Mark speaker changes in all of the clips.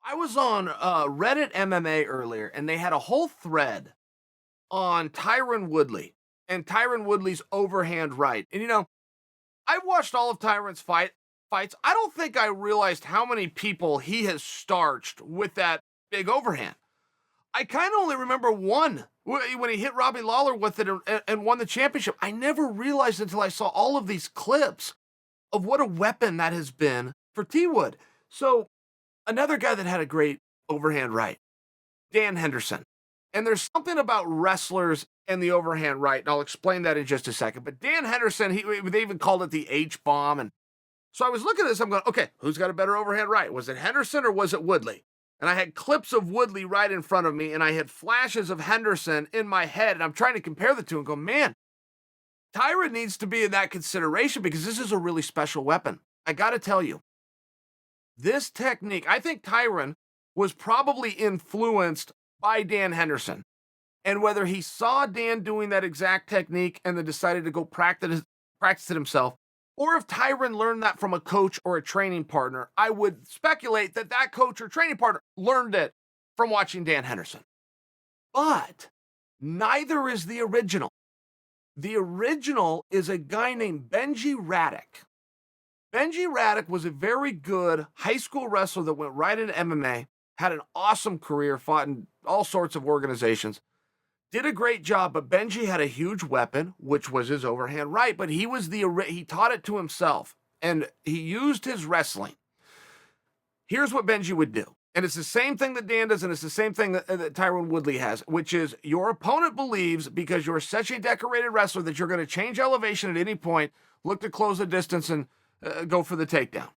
Speaker 1: I was on Reddit MMA earlier, and they had a whole thread on Tyron Woodley and Tyron Woodley's overhand right. And I've watched all of Tyron's fights. I don't think I realized how many people he has starched with that big overhand. I kind of only remember one when he hit Robbie Lawler with it and won the championship. I never realized until I saw all of these clips of what a weapon that has been for T Wood. So another guy that had a great overhand right, Dan Henderson. And there's something about wrestlers and the overhand right, and I'll explain that in just a second. But Dan Henderson, they even called it the H bomb. And so I was looking at this, I'm going, okay, who's got a better overhand right? Was it Henderson or was it Woodley? And I had clips of Woodley right in front of me, and I had flashes of Henderson in my head, and I'm trying to compare the two and go, man, Tyron needs to be in that consideration because this is a really special weapon. I got to tell you, this technique, I think Tyron was probably influenced by Dan Henderson. And whether he saw Dan doing that exact technique and then decided to go practice it himself, or if Tyron learned that from a coach or a training partner, I would speculate that that coach or training partner learned it from watching Dan Henderson. But neither is the original. The original is a guy named Benji Radek. Benji Radek was a very good high school wrestler that went right into MMA, had an awesome career, fought in all sorts of organizations, did a great job, but Benji had a huge weapon, which was his overhand right, but he taught it to himself, and he used his wrestling. Here's what Benji would do, and it's the same thing that Dan does, and it's the same thing that Tyron Woodley has, which is your opponent believes because you're such a decorated wrestler that you're going to change elevation at any point, look to close the distance, and go for the takedown.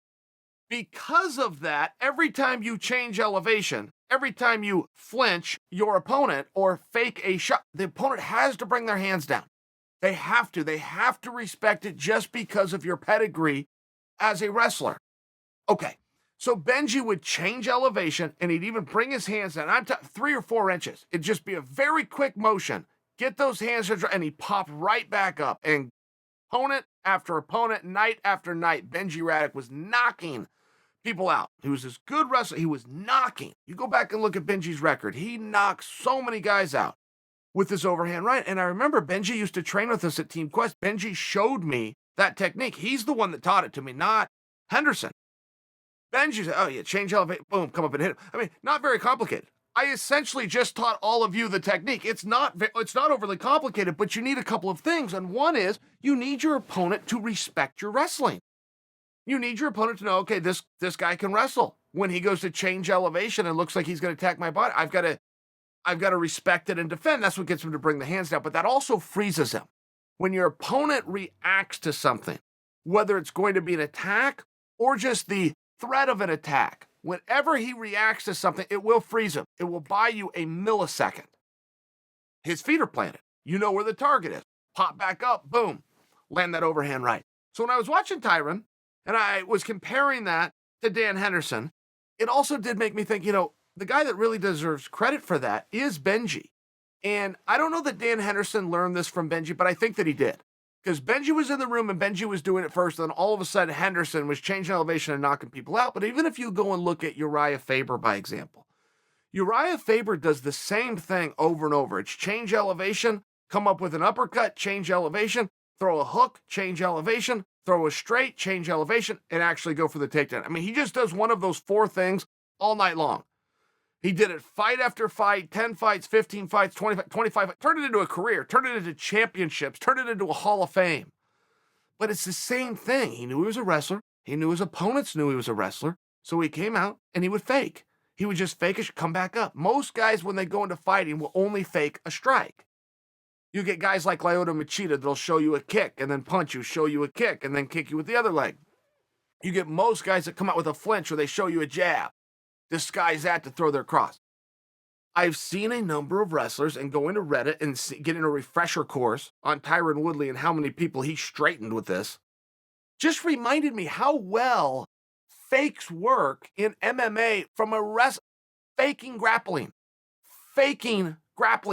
Speaker 1: Because of that, every time you change elevation, every time you flinch your opponent or fake a shot, the opponent has to bring their hands down. They have to. They have to respect it just because of your pedigree as a wrestler. Okay, so Benji would change elevation and he'd even bring his hands down. 3 or 4 inches. It'd just be a very quick motion. Get those hands and he'd pop right back up. And opponent after opponent, night after night, Benji Radek was knocking people out. He was this good wrestler. He was knocking. You go back and look at Benji's record. He knocked so many guys out with his overhand right. And I remember Benji used to train with us at Team Quest. Benji showed me that technique. He's the one that taught it to me, not Henderson. Benji said, oh yeah, change elevate, boom, come up and hit him. I mean, not very complicated. I essentially just taught all of you the technique. It's not overly complicated, but you need a couple of things. And one is you need your opponent to respect your wrestling. You need your opponent to know, okay, this guy can wrestle. When he goes to change elevation and looks like he's going to attack my body, I've got to respect it and defend. That's what gets him to bring the hands down. But that also freezes him. When your opponent reacts to something, whether it's going to be an attack or just the threat of an attack, whenever he reacts to something, it will freeze him. It will buy you a millisecond. His feet are planted. You know where the target is. Pop back up, boom, land that overhand right. So when I was watching Tyron, and I was comparing that to Dan Henderson, it also did make me think, the guy that really deserves credit for that is Benji. And I don't know that Dan Henderson learned this from Benji, but I think that he did. Because Benji was in the room and Benji was doing it first, and then all of a sudden Henderson was changing elevation and knocking people out. But even if you go and look at Uriah Faber, by example, Uriah Faber does the same thing over and over. It's change elevation, come up with an uppercut, change elevation, throw a hook, change elevation, throw a straight, change elevation, and actually go for the takedown. I mean, he just does one of those 4 things all night long. He did it fight after fight, 10 fights, 15 fights, 25, turned it into a career, turned it into championships, turned it into a Hall of Fame. But it's the same thing. He knew he was a wrestler. He knew his opponents knew he was a wrestler. So he came out and he would fake. He would just fake it, come back up. Most guys, when they go into fighting, will only fake a strike. You get guys like Lyoto Machida that'll show you a kick and then punch you, show you a kick, and then kick you with the other leg. You get most guys that come out with a flinch or they show you a jab, disguise that to throw their cross. I've seen a number of wrestlers and go into Reddit and get in a refresher course on Tyron Woodley and how many people he straightened with this. Just reminded me how well fakes work in MMA from faking grappling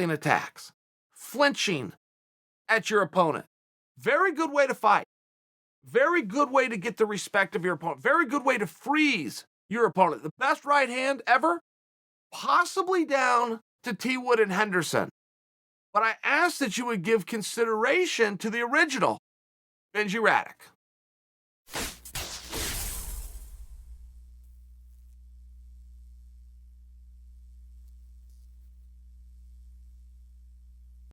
Speaker 1: attacks, flinching at your opponent. Very good way to fight. Very good way to get the respect of your opponent. Very good way to freeze your opponent. The best right hand ever, possibly down to T. Wood and Henderson. But I asked that you would give consideration to the original, Benji Radek.